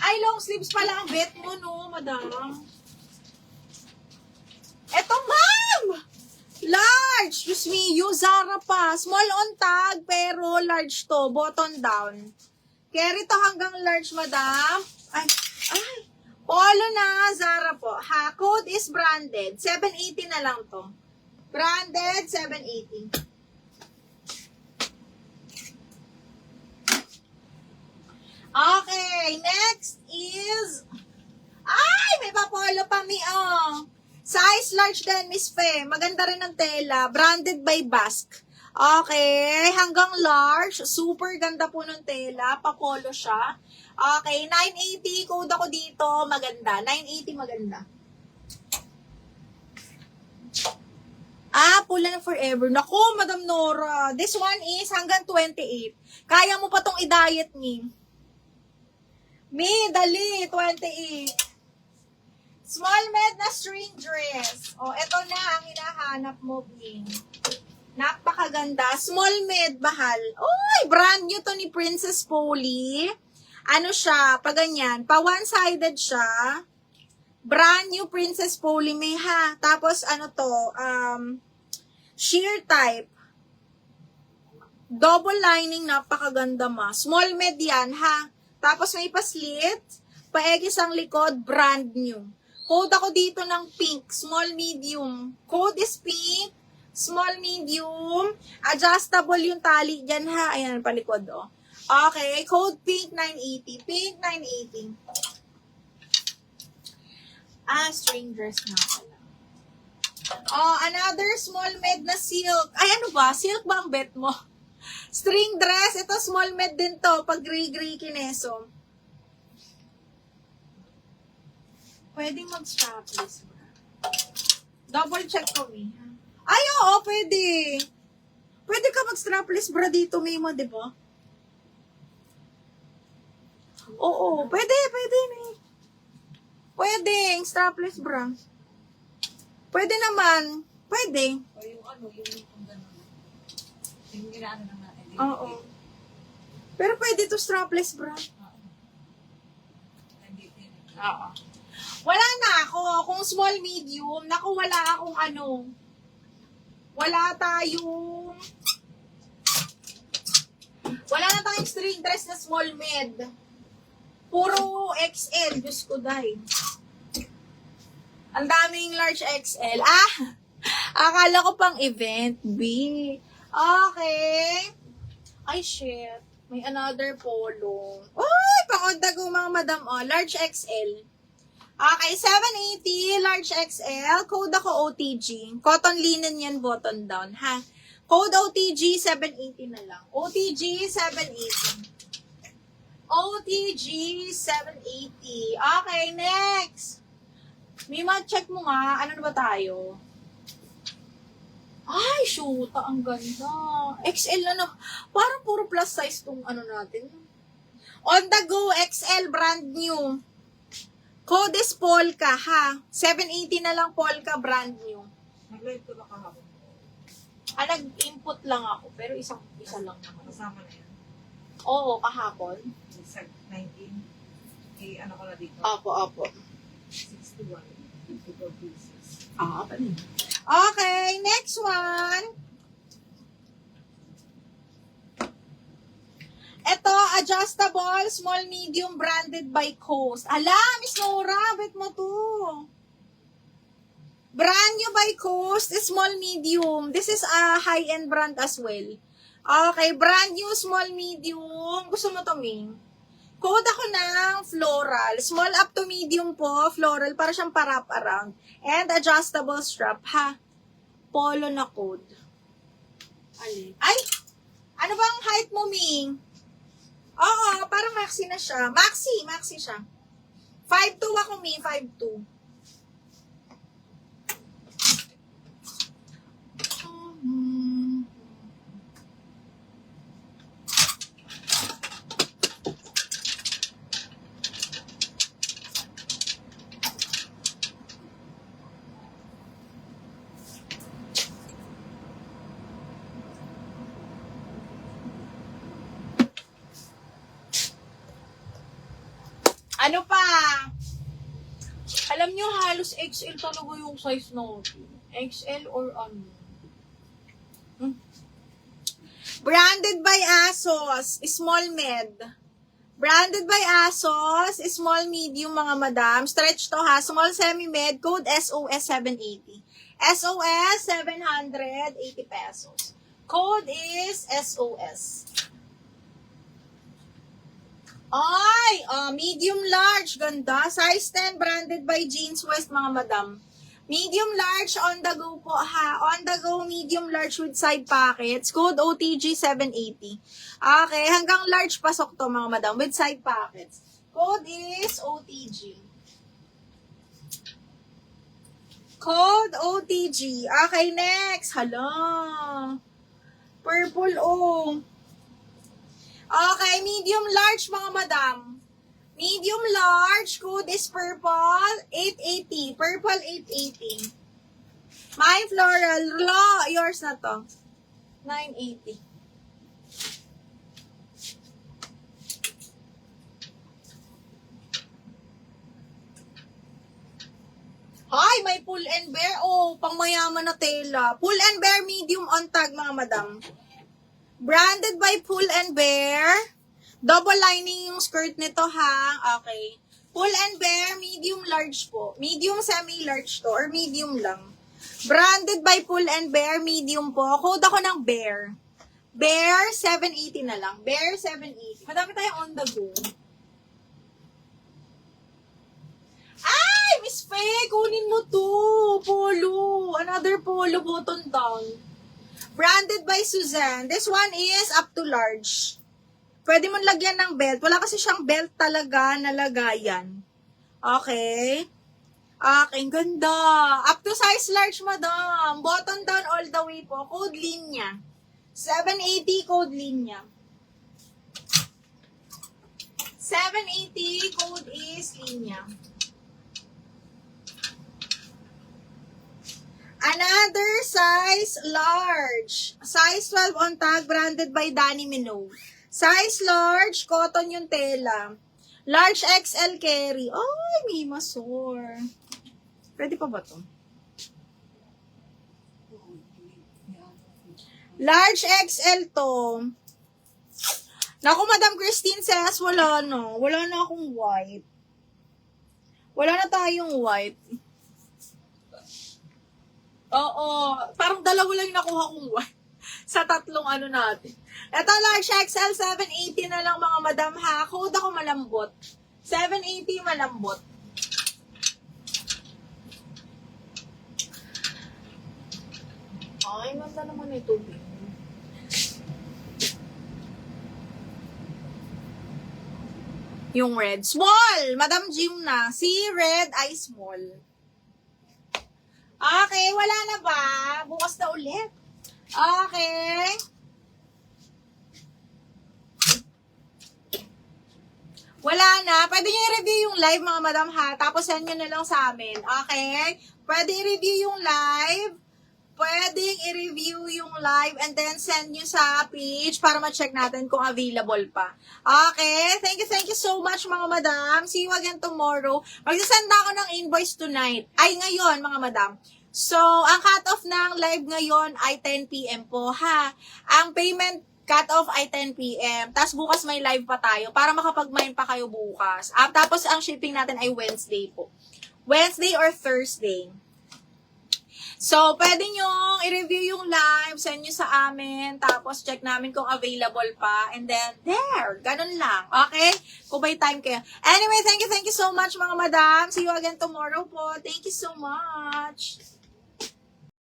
Ay, long sleeves pala ang bet mo, no, madam. Eto, ma'am! Large! Excuse me, you Zara pa. Small on tag, pero large to. Button down. Carry to hanggang large, madam. Ay. Polo na, Zara po. Ha, code is branded. 780 na lang to. Branded, 780. Okay, next is... Ay, may papolo pa mi, oh. Size large din, Miss Fe. Maganda rin ang tela. Branded by Basque. Okay, hanggang large. Super ganda po ng tela. Papolo siya. Okay, 980. Code ako dito. Maganda. 980 maganda. Pula na forever. Naku, Madam Nora. This one is hanggang 28. Kaya mo pa tong i-diet, Mi. Mi, dali. 28. Small med na string dress. O, eto na ang hinahanap mo, Mi. Napakaganda. Small med, bahal. Uy, brand new to ni Princess Polly. Ano siya, pa ganyan. Pa one-sided siya. Brand new Princess Polly may ha. Tapos, ano to, sheer type. Double lining, napakaganda ma. Small med yan ha. Tapos may pa-slit. Paegis ang likod, brand new. Code ako dito ng pink, small medium. Code is pink, small medium. Adjustable yung tali dyan ha. Ayan, palikod oh. Okay, code pink 980. Pink 980. String dress na pala. Oh, another small med na silk. Ay, ano ba? Silk ba ang bet mo? String dress. Ito, small med din to. Pag gray-gray kineso. Pwedeng mag-strapless bra. Double check ko, Mi. Ay, oo, pwede. Pwede ka mag-strapless bra dito, Mi mo, di ba? Oo, pwede, Mi. Pwede, strapless bra. Pwede naman. Pwede. O yung ano, yung gano'n. Yung ginaano na natin. Oo. Pero pwede to strapless bra. Oo. Wala na ako. Kung small medium, naku, wala akong ano. Wala tayong... Wala na tayong string dress na small med. Puro XL. Diyos ko, dahil. Ang daming large XL. Akala ko pang event. B. Okay. Ay, shit. May another polo. Uy, pang-ondag mga madam. Oh, large XL. Okay, 780, large XL. Code ako OTG. Cotton linen yan, button down, ha? Code OTG, 780 na lang. OTG, 780. OTG, 780. Okay, next. Mima, check mo nga. Ano na ba tayo? Ay, shoot. Ang ganda. XL na na. Parang puro plus size tong ano natin. On the go, XL, brand new. Code is Polka, ha? 780 na lang Polka, brand new. Nag-live ko ba kahapon? Nag-input lang ako, pero isa lang naman. Kasama na yan. Oo, kahapon. Sa 19. Ano ko na dito? Opo. 61. 54 pieces. Okay, next one. Ito, adjustable, small, medium, branded by Coast. Ala, Miss Nora, bet mo to. Brand new by Coast, small, medium. This is a high-end brand as well. Okay, brand new, small, medium. Gusto mo to, Ming? Code ako ng floral. Small up to medium po, floral, para siyang pa-wrap around. And adjustable strap, ha? Polo na code. Ay! Ano bang height mo, Ming? Oo, parang maxi na siya. Maxi siya. 5'2 ako, Ming, 5'2. Ano pa? Alam nyo, halos XL talaga yung size natin. XL or ano. Branded by ASOS, small med. Branded by ASOS, small medium mga madam. Stretch to ha, small semi-med, code SOS 780. SOS 780 pesos. Code is SOS. Ay, medium large, ganda. Size 10, branded by Jeans West mga madam. Medium large on the go po ha. On the go, medium large with side pockets. Code OTG 780. Okay, hanggang large pasok to mga madam with side pockets. Code is OTG. Code OTG. Okay, next. Hala. Purple oh. Okay, medium large mga madam. Medium large, code is purple, 880. Purple, 880. My floral, law, yours na to. 980. Hi, may pull and bear. Oh, pangmayaman na tela. Pull and bear, medium on tag mga madam. Branded by Pull and Bear. Double lining yung skirt nito ha. Okay. Pull and Bear, medium large po. Medium semi-large to or medium lang. Branded by Pull and Bear, medium po. Code ako ng Bear. Bear, 780 na lang. Bear, 780. Madami tayong on the go. Ay, Miss Faye, kunin mo to. Polo. Another polo button down. Branded by Suzanne. This one is up to large. Pwede mo lagyan ng belt. Wala kasi siyang belt talaga na lagayan. Okay. Okay, ganda. Up to size large, madam. Button down all the way po. Code linya. 780 code linya. 780 code is linya. Another size large. Size 12 on tag, branded by Danny Minogue. Size large, cotton yung tela. Large XL carry. Ay, may masor. Pwede pa ba to? Large XL to. Naku, Madam Christine says, wala na. Wala na akong white. Wala na tayong white. Oo, parang dalawa lang yung nakuha kong white sa tatlong ano natin. Ito, large XL, 780 na lang mga madam ha. Code ako malambot. 780 malambot. Ay, ganda naman ito. Yung red. Small! Madam Jim na. Si red ay small. Okay, wala na ba? Bukas na ulit. Okay. Wala na. Pwede nyo i-review yung live, mga madam ha. Tapos send nyo na lang sa amin. Okay? Pwede i-review yung live. Pwedeng i-review yung live and then send nyo sa page para ma-check natin kung available pa. Okay? Thank you so much, mga madam. See you again tomorrow. Magsasend ako ng invoice tonight. Ay, ngayon, mga madam. So, ang cut-off ng live ngayon ay 10 p.m. po, ha? Ang payment cut-off ay 10 p.m. Tapos bukas may live pa tayo para makapag-mine pa kayo bukas. Tapos ang shipping natin ay Wednesday po. Wednesday or Thursday. So, pwede nyo i-review yung live, send nyo sa amin, tapos check namin kung available pa, and then, there, ganun lang, okay? Kung may time kayo. Anyway, thank you so much, mga madam. See you again tomorrow po. Thank you so much.